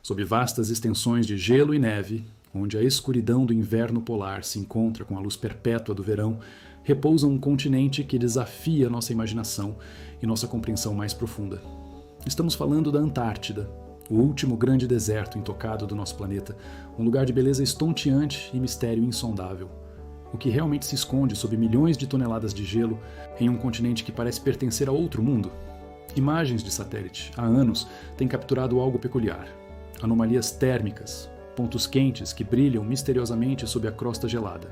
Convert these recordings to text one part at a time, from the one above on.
Sob vastas extensões de gelo e neve, onde a escuridão do inverno polar se encontra com a luz perpétua do verão, repousa um continente que desafia nossa imaginação e nossa compreensão mais profunda. Estamos falando da Antártida, o último grande deserto intocado do nosso planeta, um lugar de beleza estonteante e mistério insondável. O que realmente se esconde sob milhões de toneladas de gelo em um continente que parece pertencer a outro mundo? Imagens de satélite, há anos, têm capturado algo peculiar. Anomalias térmicas, pontos quentes que brilham misteriosamente sob a crosta gelada.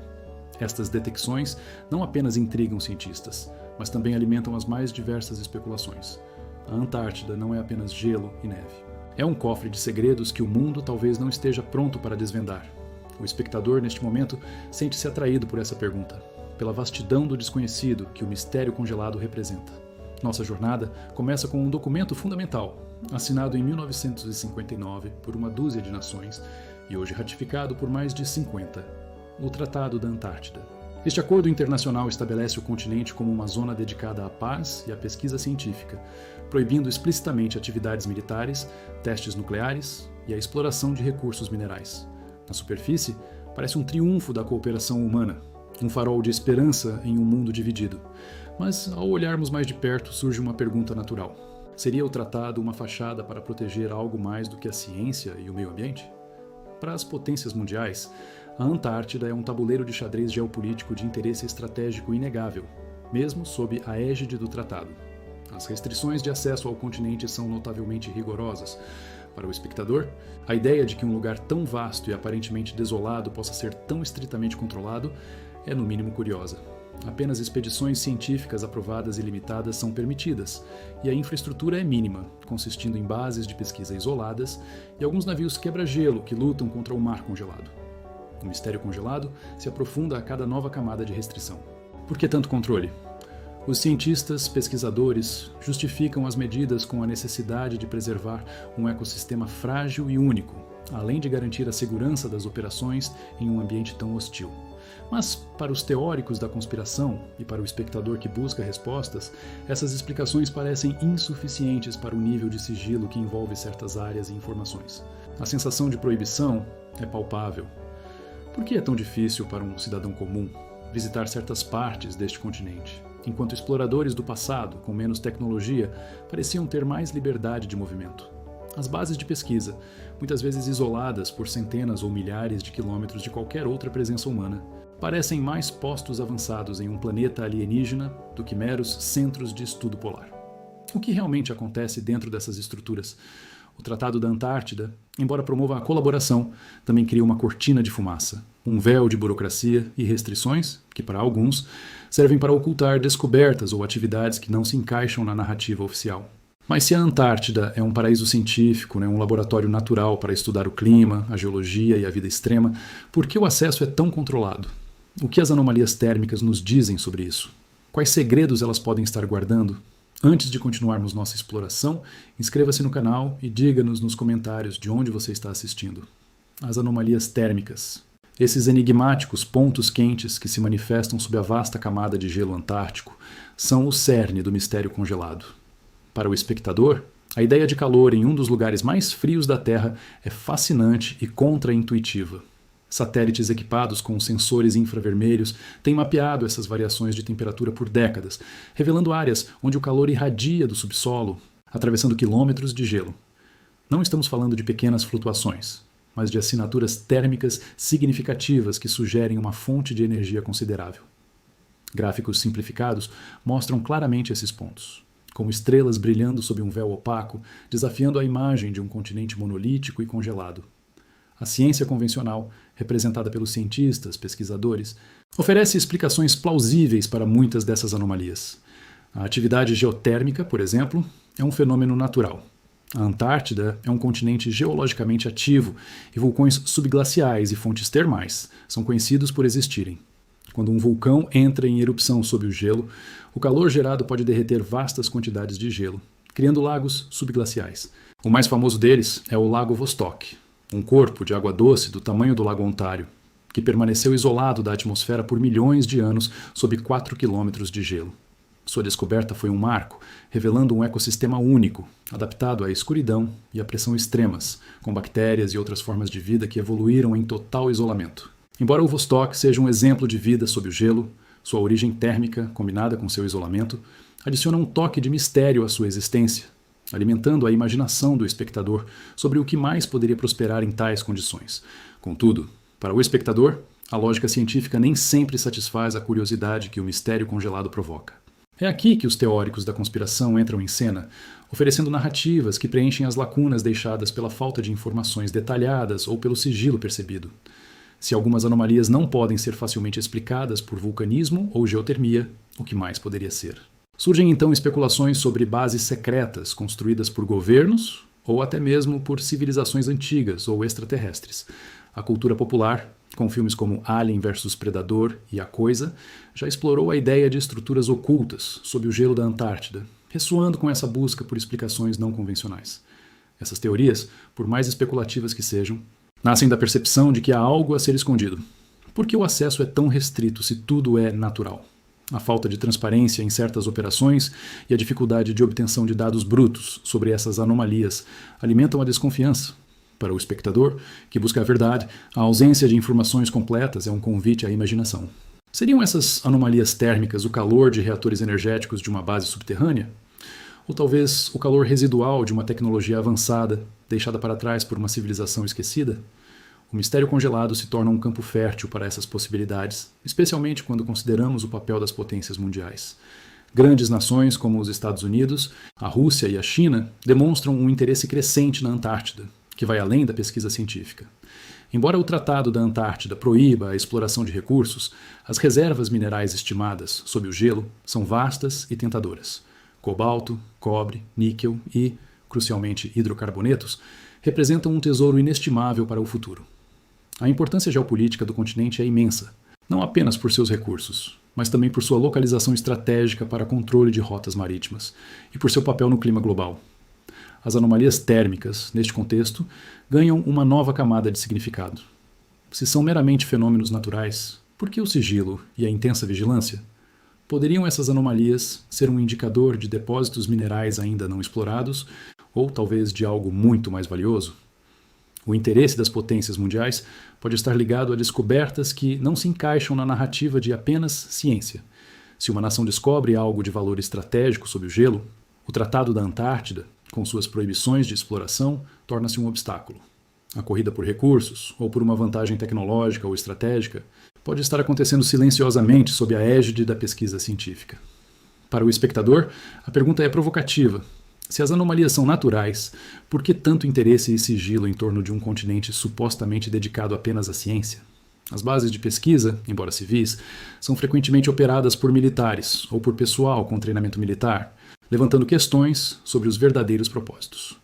Estas detecções não apenas intrigam cientistas, mas também alimentam as mais diversas especulações. A Antártida não é apenas gelo e neve. É um cofre de segredos que o mundo talvez não esteja pronto para desvendar. O espectador, neste momento, sente-se atraído por essa pergunta, pela vastidão do desconhecido que o mistério congelado representa. Nossa jornada começa com um documento fundamental, assinado em 1959 por uma dúzia de nações e hoje ratificado por mais de 50, o Tratado da Antártida. Este acordo internacional estabelece o continente como uma zona dedicada à paz e à pesquisa científica, proibindo explicitamente atividades militares, testes nucleares e a exploração de recursos minerais. Na superfície, parece um triunfo da cooperação humana, um farol de esperança em um mundo dividido. Mas, ao olharmos mais de perto, surge uma pergunta natural. Seria o tratado uma fachada para proteger algo mais do que a ciência e o meio ambiente? Para as potências mundiais, a Antártida é um tabuleiro de xadrez geopolítico de interesse estratégico inegável, mesmo sob a égide do tratado. As restrições de acesso ao continente são notavelmente rigorosas. Para o espectador, a ideia de que um lugar tão vasto e aparentemente desolado possa ser tão estritamente controlado é no mínimo curiosa. Apenas expedições científicas aprovadas e limitadas são permitidas, e a infraestrutura é mínima, consistindo em bases de pesquisa isoladas e alguns navios quebra-gelo que lutam contra o mar congelado. O mistério congelado se aprofunda a cada nova camada de restrição. Por que tanto controle? Os cientistas, pesquisadores, justificam as medidas com a necessidade de preservar um ecossistema frágil e único, além de garantir a segurança das operações em um ambiente tão hostil. Mas, para os teóricos da conspiração e para o espectador que busca respostas, essas explicações parecem insuficientes para o nível de sigilo que envolve certas áreas e informações. A sensação de proibição é palpável. Por que é tão difícil para um cidadão comum visitar certas partes deste continente, enquanto exploradores do passado, com menos tecnologia, pareciam ter mais liberdade de movimento? As bases de pesquisa, muitas vezes isoladas por centenas ou milhares de quilômetros de qualquer outra presença humana, parecem mais postos avançados em um planeta alienígena do que meros centros de estudo polar. O que realmente acontece dentro dessas estruturas? O Tratado da Antártida, embora promova a colaboração, também cria uma cortina de fumaça, um véu de burocracia e restrições que, para alguns, servem para ocultar descobertas ou atividades que não se encaixam na narrativa oficial. Mas se a Antártida é um paraíso científico, um laboratório natural para estudar o clima, a geologia e a vida extrema, por que o acesso é tão controlado? O que as anomalias térmicas nos dizem sobre isso? Quais segredos elas podem estar guardando? Antes de continuarmos nossa exploração, inscreva-se no canal e diga-nos nos comentários de onde você está assistindo. As anomalias térmicas. Esses enigmáticos pontos quentes que se manifestam sob a vasta camada de gelo antártico são o cerne do mistério congelado. Para o espectador, a ideia de calor em um dos lugares mais frios da Terra é fascinante e contra-intuitiva. Satélites equipados com sensores infravermelhos têm mapeado essas variações de temperatura por décadas, revelando áreas onde o calor irradia do subsolo, atravessando quilômetros de gelo. Não estamos falando de pequenas flutuações, mas de assinaturas térmicas significativas que sugerem uma fonte de energia considerável. Gráficos simplificados mostram claramente esses pontos, como estrelas brilhando sob um véu opaco, desafiando a imagem de um continente monolítico e congelado. A ciência convencional, representada pelos cientistas, pesquisadores, oferece explicações plausíveis para muitas dessas anomalias. A atividade geotérmica, por exemplo, é um fenômeno natural. A Antártida é um continente geologicamente ativo e vulcões subglaciais e fontes termais são conhecidos por existirem. Quando um vulcão entra em erupção sob o gelo, o calor gerado pode derreter vastas quantidades de gelo, criando lagos subglaciais. O mais famoso deles é o Lago Vostok, um corpo de água doce do tamanho do Lago Ontário, que permaneceu isolado da atmosfera por milhões de anos sob 4 quilômetros de gelo. Sua descoberta foi um marco, revelando um ecossistema único, adaptado à escuridão e à pressão extremas, com bactérias e outras formas de vida que evoluíram em total isolamento. Embora o Vostok seja um exemplo de vida sob o gelo, sua origem térmica, combinada com seu isolamento, adiciona um toque de mistério à sua existência, alimentando a imaginação do espectador sobre o que mais poderia prosperar em tais condições. Contudo, para o espectador, a lógica científica nem sempre satisfaz a curiosidade que o mistério congelado provoca. É aqui que os teóricos da conspiração entram em cena, oferecendo narrativas que preenchem as lacunas deixadas pela falta de informações detalhadas ou pelo sigilo percebido. Se algumas anomalias não podem ser facilmente explicadas por vulcanismo ou geotermia, o que mais poderia ser? Surgem então especulações sobre bases secretas construídas por governos ou até mesmo por civilizações antigas ou extraterrestres. A cultura popular, com filmes como Alien vs Predador e A Coisa, já explorou a ideia de estruturas ocultas sob o gelo da Antártida, ressoando com essa busca por explicações não convencionais. Essas teorias, por mais especulativas que sejam, nascem da percepção de que há algo a ser escondido. Por que o acesso é tão restrito se tudo é natural? A falta de transparência em certas operações e a dificuldade de obtenção de dados brutos sobre essas anomalias alimentam a desconfiança. Para o espectador, que busca a verdade, a ausência de informações completas é um convite à imaginação. Seriam essas anomalias térmicas o calor de reatores energéticos de uma base subterrânea? Ou talvez o calor residual de uma tecnologia avançada, deixada para trás por uma civilização esquecida? O mistério congelado se torna um campo fértil para essas possibilidades, especialmente quando consideramos o papel das potências mundiais. Grandes nações como os Estados Unidos, a Rússia e a China demonstram um interesse crescente na Antártida, que vai além da pesquisa científica. Embora o Tratado da Antártida proíba a exploração de recursos, as reservas minerais estimadas sob o gelo são vastas e tentadoras. Cobalto, cobre, níquel e, crucialmente, hidrocarbonetos representam um tesouro inestimável para o futuro. A importância geopolítica do continente é imensa, não apenas por seus recursos, mas também por sua localização estratégica para controle de rotas marítimas e por seu papel no clima global. As anomalias térmicas, neste contexto, ganham uma nova camada de significado. Se são meramente fenômenos naturais, por que o sigilo e a intensa vigilância? Poderiam essas anomalias ser um indicador de depósitos minerais ainda não explorados, ou talvez de algo muito mais valioso? O interesse das potências mundiais pode estar ligado a descobertas que não se encaixam na narrativa de apenas ciência. Se uma nação descobre algo de valor estratégico sob o gelo, o Tratado da Antártida, com suas proibições de exploração, torna-se um obstáculo. A corrida por recursos, ou por uma vantagem tecnológica ou estratégica, pode estar acontecendo silenciosamente sob a égide da pesquisa científica. Para o espectador, a pergunta é provocativa. Se as anomalias são naturais, por que tanto interesse e sigilo em torno de um continente supostamente dedicado apenas à ciência? As bases de pesquisa, embora civis, são frequentemente operadas por militares ou por pessoal com treinamento militar, levantando questões sobre os verdadeiros propósitos.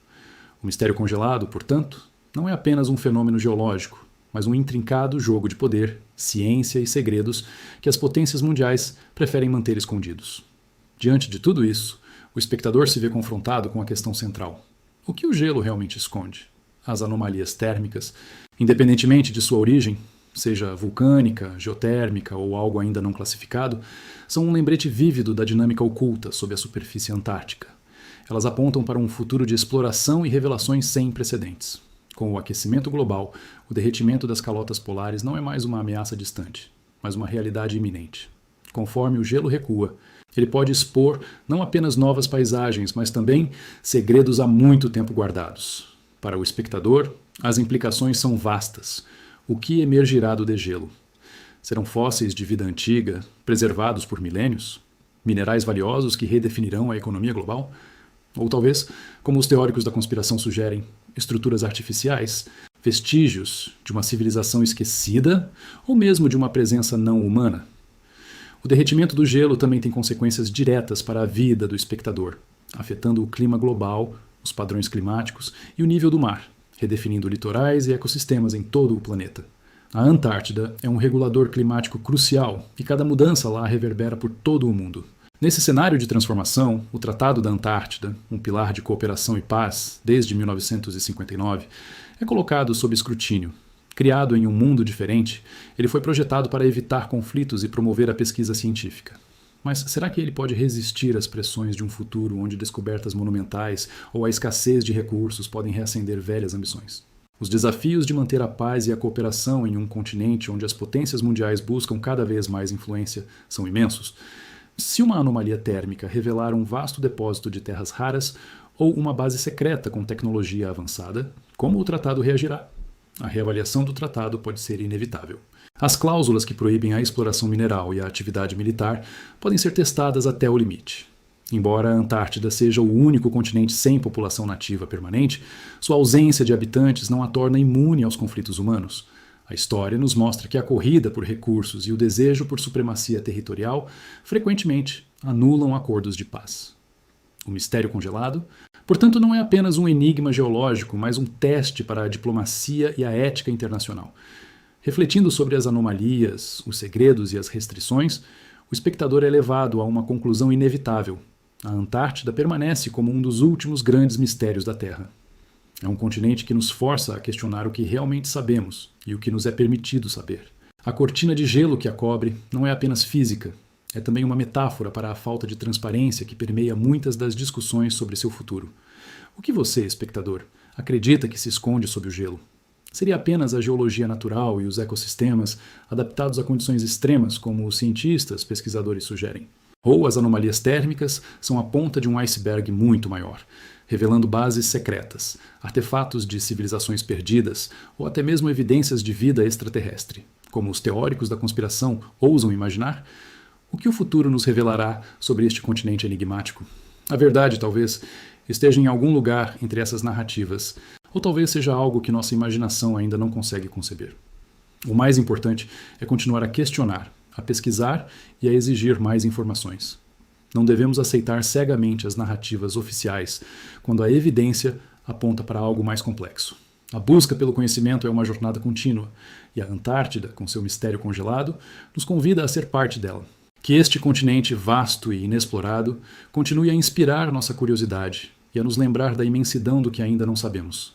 O mistério congelado, portanto, não é apenas um fenômeno geológico, mas um intrincado jogo de poder, ciência e segredos que as potências mundiais preferem manter escondidos. Diante de tudo isso, o espectador se vê confrontado com a questão central. O que o gelo realmente esconde? As anomalias térmicas, independentemente de sua origem, seja vulcânica, geotérmica ou algo ainda não classificado, são um lembrete vívido da dinâmica oculta sob a superfície antártica. Elas apontam para um futuro de exploração e revelações sem precedentes. Com o aquecimento global, o derretimento das calotas polares não é mais uma ameaça distante, mas uma realidade iminente. Conforme o gelo recua, ele pode expor não apenas novas paisagens, mas também segredos há muito tempo guardados. Para o espectador, as implicações são vastas. O que emergirá do degelo? Serão fósseis de vida antiga, preservados por milênios? Minerais valiosos que redefinirão a economia global? Ou talvez, como os teóricos da conspiração sugerem, estruturas artificiais, vestígios de uma civilização esquecida ou mesmo de uma presença não humana? O derretimento do gelo também tem consequências diretas para a vida do espectador, afetando o clima global, os padrões climáticos e o nível do mar, redefinindo litorais e ecossistemas em todo o planeta. A Antártida é um regulador climático crucial e cada mudança lá reverbera por todo o mundo. Nesse cenário de transformação, o Tratado da Antártida, um pilar de cooperação e paz desde 1959, é colocado sob escrutínio. Criado em um mundo diferente, ele foi projetado para evitar conflitos e promover a pesquisa científica. Mas será que ele pode resistir às pressões de um futuro onde descobertas monumentais ou a escassez de recursos podem reacender velhas ambições? Os desafios de manter a paz e a cooperação em um continente onde as potências mundiais buscam cada vez mais influência são imensos. Se uma anomalia térmica revelar um vasto depósito de terras raras ou uma base secreta com tecnologia avançada, como o tratado reagirá? A reavaliação do tratado pode ser inevitável. As cláusulas que proíbem a exploração mineral e a atividade militar podem ser testadas até o limite. Embora a Antártida seja o único continente sem população nativa permanente, sua ausência de habitantes não a torna imune aos conflitos humanos. A história nos mostra que a corrida por recursos e o desejo por supremacia territorial frequentemente anulam acordos de paz. O mistério congelado, portanto, não é apenas um enigma geológico, mas um teste para a diplomacia e a ética internacional. Refletindo sobre as anomalias, os segredos e as restrições, o espectador é levado a uma conclusão inevitável. A Antártida permanece como um dos últimos grandes mistérios da Terra. É um continente que nos força a questionar o que realmente sabemos e o que nos é permitido saber. A cortina de gelo que a cobre não é apenas física, é também uma metáfora para a falta de transparência que permeia muitas das discussões sobre seu futuro. O que você, espectador, acredita que se esconde sob o gelo? Seria apenas a geologia natural e os ecossistemas adaptados a condições extremas, como os cientistas pesquisadores sugerem? Ou as anomalias térmicas são a ponta de um iceberg muito maior, revelando bases secretas, artefatos de civilizações perdidas ou até mesmo evidências de vida extraterrestre, como os teóricos da conspiração ousam imaginar? O que o futuro nos revelará sobre este continente enigmático? A verdade, talvez, esteja em algum lugar entre essas narrativas, ou talvez seja algo que nossa imaginação ainda não consegue conceber. O mais importante é continuar a questionar, a pesquisar e a exigir mais informações. Não devemos aceitar cegamente as narrativas oficiais quando a evidência aponta para algo mais complexo. A busca pelo conhecimento é uma jornada contínua, e a Antártida, com seu mistério congelado, nos convida a ser parte dela. Que este continente vasto e inexplorado continue a inspirar nossa curiosidade e a nos lembrar da imensidão do que ainda não sabemos.